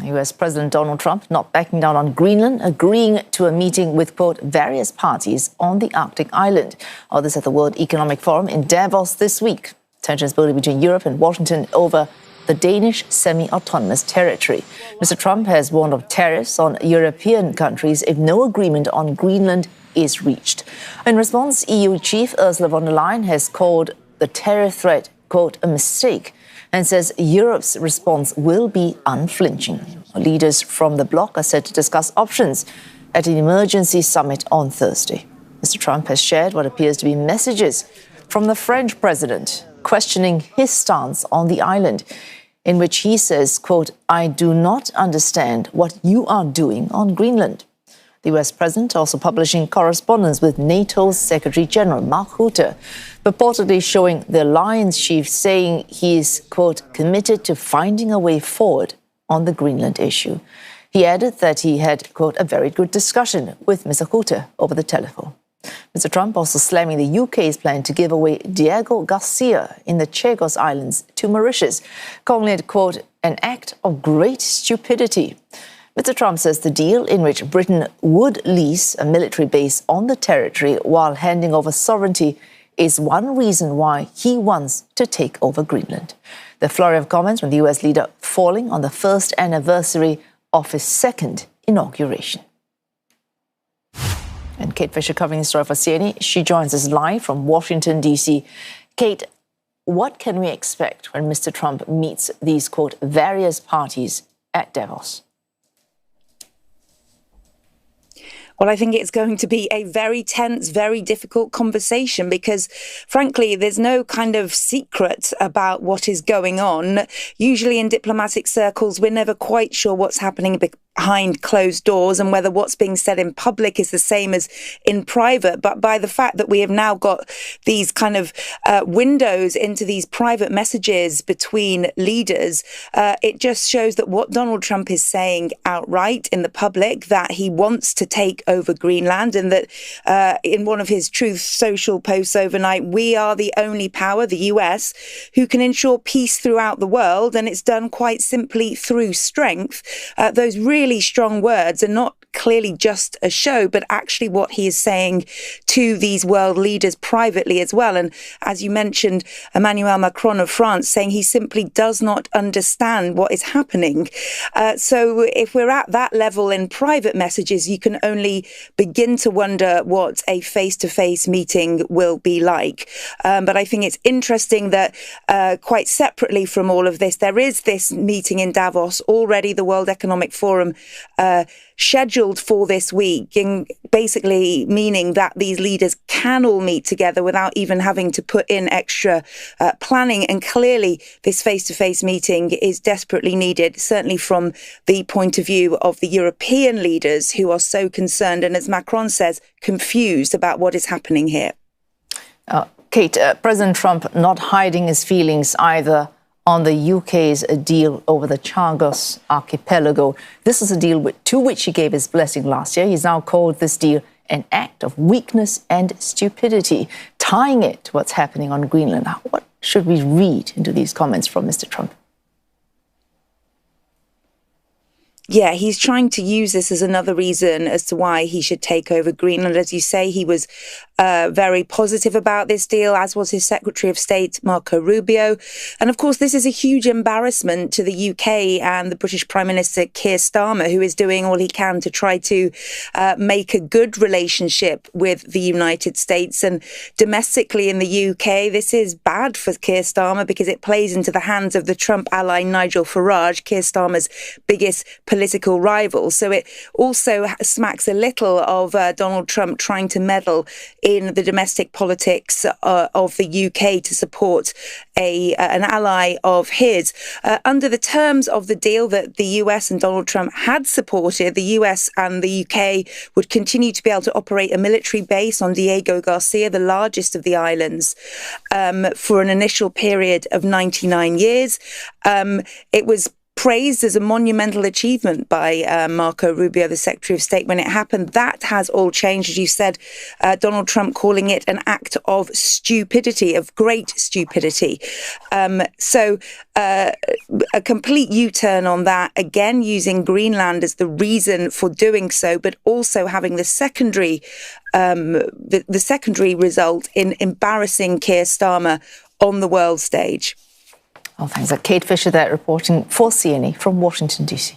US President Donald Trump not backing down on Greenland, agreeing to a meeting with, quote, various parties on the Arctic island. All this at the World Economic Forum in Davos this week. Tensions building between Europe and Washington over the Danish semi-autonomous territory. Mr. Trump has warned of tariffs on European countries if no agreement on Greenland is reached. In response, EU chief Ursula von der Leyen has called the tariff threat, quote, a mistake, and says Europe's response will be unflinching. Leaders from the bloc are set to discuss options at an emergency summit on Thursday. Mr. Trump has shared what appears to be messages from the French president questioning his stance on the island, in which he says, quote, I do not understand what you are doing on Greenland. The US president also publishing correspondence with NATO's Secretary General Mark Rutte, purportedly showing the alliance chief saying he is, quote, committed to finding a way forward on the Greenland issue. He added that he had, quote, a very good discussion with Mr. Rutte over the telephone. Mr. Trump also slamming the UK's plan to give away Diego Garcia in the Chagos Islands to Mauritius, calling it, quote, an act of great stupidity. Mr. Trump says the deal, in which Britain would lease a military base on the territory while handing over sovereignty, is one reason why he wants to take over Greenland. The flurry of comments from the US leader falling on the first anniversary of his second inauguration. And Kate Fisher covering the story for CNN. She joins us live from Washington, D.C. Kate, what can we expect when Mr. Trump meets these, quote, various parties at Davos? Well, I think it's going to be a very tense, very difficult conversation because, frankly, there's no kind of secret about what is going on. Usually in diplomatic circles, we're never quite sure what's happening behind closed doors and whether what's being said in public is the same as in private. But by the fact that we have now got these kind of windows into these private messages between leaders, it just shows that what Donald Trump is saying outright in the public, that he wants to take over Greenland, and that in one of his Truth Social posts overnight, we are the only power, the US, who can ensure peace throughout the world. And it's done quite simply through strength. Those really strong words are not clearly just a show, but actually what he is saying to these world leaders privately as well. And as you mentioned, Emmanuel Macron of France saying he simply does not understand what is happening. So if we're at that level in private messages, you can only begin to wonder what a face-to-face meeting will be like. But I think it's interesting that quite separately from all of this, there is this meeting in Davos already, the World Economic Forum, scheduled for this week, and basically meaning that these leaders can all meet together without even having to put in extra planning. And clearly this face-to-face meeting is desperately needed, certainly from the point of view of the European leaders who are so concerned and, as Macron says, confused about what is happening here. Kate, President Trump not hiding his feelings either on the UK's deal over the Chagos archipelago. This is a deal to which he gave his blessing last year. He's now called this deal an act of weakness and stupidity, tying it to what's happening on Greenland. What should we read into these comments from Mr. Trump? Yeah, he's trying to use this as another reason as to why he should take over Greenland. As you say, he was very positive about this deal, as was his Secretary of State, Marco Rubio. And of course, this is a huge embarrassment to the UK and the British Prime Minister, Keir Starmer, who is doing all he can to try to make a good relationship with the United States. And domestically in the UK, this is bad for Keir Starmer because it plays into the hands of the Trump ally Nigel Farage, Keir Starmer's biggest political rival. So it also smacks a little of Donald Trump trying to meddle in the domestic politics of the UK to support an ally of his. Under the terms of the deal that the US and Donald Trump had supported, the US and the UK would continue to be able to operate a military base on Diego Garcia, the largest of the islands, for an initial period of 99 years. It was praised as a monumental achievement by Marco Rubio, the Secretary of State, when it happened. That has all changed, as you said, Donald Trump calling it an act of stupidity, of great stupidity. So a complete U-turn on that, again, using Greenland as the reason for doing so, but also having the secondary result in embarrassing Keir Starmer on the world stage. Well, thanks. Kate Fisher there reporting for CNA from Washington, D.C.